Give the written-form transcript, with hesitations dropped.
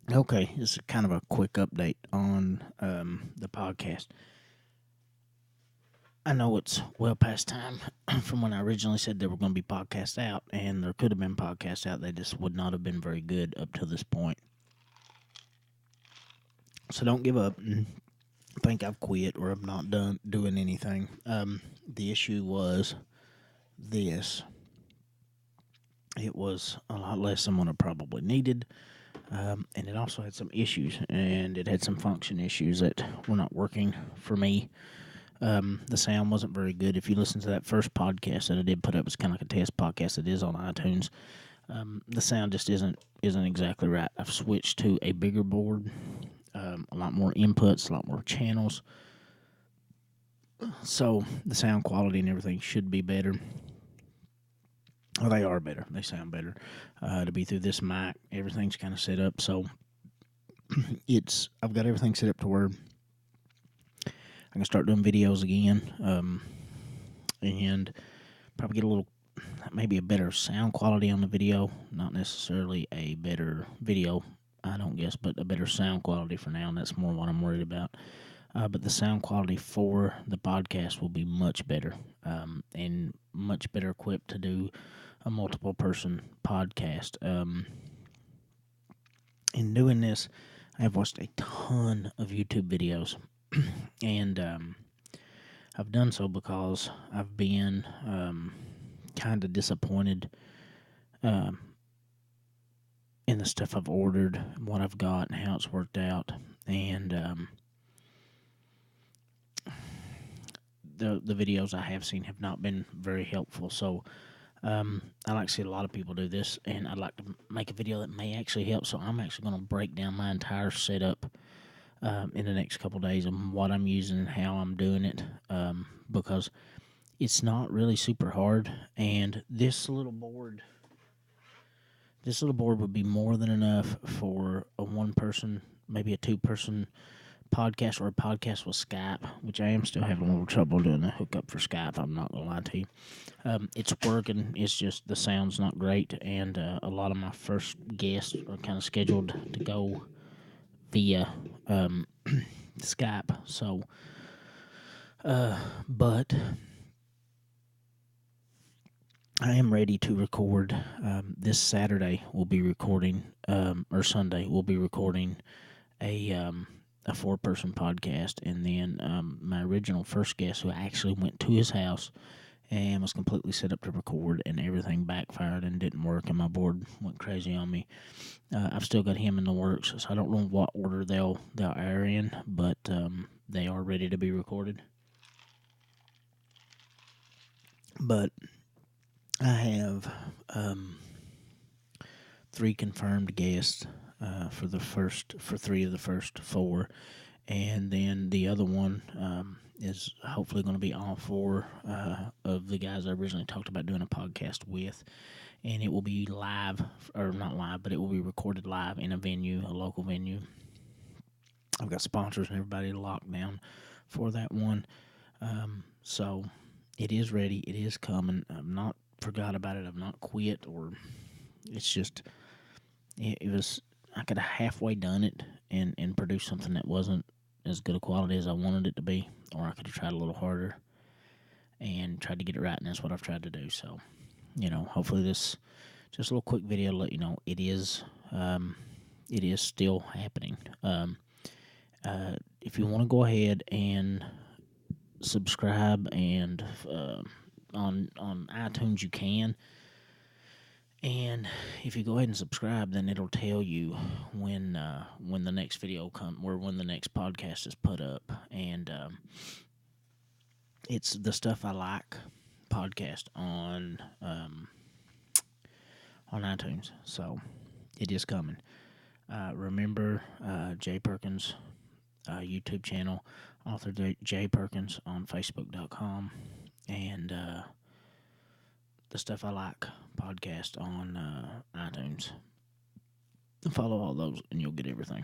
Okay, this is kind of a quick update on the podcast. I know it's well past time from when I originally said there were going to be podcasts out, and there could have been podcasts out. They just would not have been very good up to this point. So don't give up and think I've quit or I'm not done doing anything. The issue was this. It was a lot less than what I probably needed. And it also had some issues, and it had some function issues that were not working for me. The sound wasn't very good. If you listen to that first podcast that I did put up, it's kind of like a test podcast. It is on iTunes. The sound just isn't exactly right. I've switched to a bigger board, a lot more inputs, a lot more channels. So the sound quality and everything should be better. Well, they are better. They sound better. To be through this mic, everything's kind of set up. So I've got everything set up to where I can start doing videos again, and probably get a little, maybe a better sound quality on the video. Not necessarily a better video, I don't guess, but a better sound quality for now, and that's more what I'm worried about. But the sound quality for the podcast will be much better, and much better equipped to do a multiple person podcast. In doing this, I have watched a ton of YouTube videos, and I've done so because I've been kind of disappointed um, in the stuff I've ordered, what I've got, and how it's worked out. And the videos I have seen have not been very helpful. So I like to see a lot of people do this, and I'd like to make a video that may actually help. So I'm actually going to break down my entire setup in the next couple days and what I'm using and how I'm doing it, because it's not really super hard. And this little board would be more than enough for a one person, maybe a two person podcast, or a podcast with Skype, which I am still having a little trouble doing the hookup for Skype. I'm not gonna lie to you. It's working. It's just the sound's not great, and a lot of my first guests are kind of scheduled to go via Skype. So, but I am ready to record. This Saturday we'll be recording, or Sunday we'll be recording a a 4-person podcast, and then my original first guest, who actually went to his house and was completely set up to record, and everything backfired and didn't work, and my board went crazy on me. I've still got him in the works, so I don't know what order they'll air in, but they are ready to be recorded. But I have 3 confirmed guests for 3 of the first 4, and then the other one is hopefully going to be all 4 of the guys I originally talked about doing a podcast with, and it will be live, or not live, but it will be recorded live in a local venue. I've got sponsors and everybody locked down for that one, so it is ready. It is coming. I've not forgot about it. I've not quit, or it's just it was. I could have halfway done it and produced something that wasn't as good a quality as I wanted it to be, or I could have tried a little harder and tried to get it right, and that's what I've tried to do. So, hopefully this just a little quick video to let you know it is still happening. If you want to go ahead and subscribe, and on iTunes you can. And if you go ahead and subscribe, then it'll tell you when the next video or when the next podcast is put up. And it's the Stuff I Like podcast on iTunes, so it is coming. Remember Jay Perkins YouTube channel, author Jay Perkins on Facebook.com, and the Stuff I Like podcast on iTunes. Follow all those, and you'll get everything.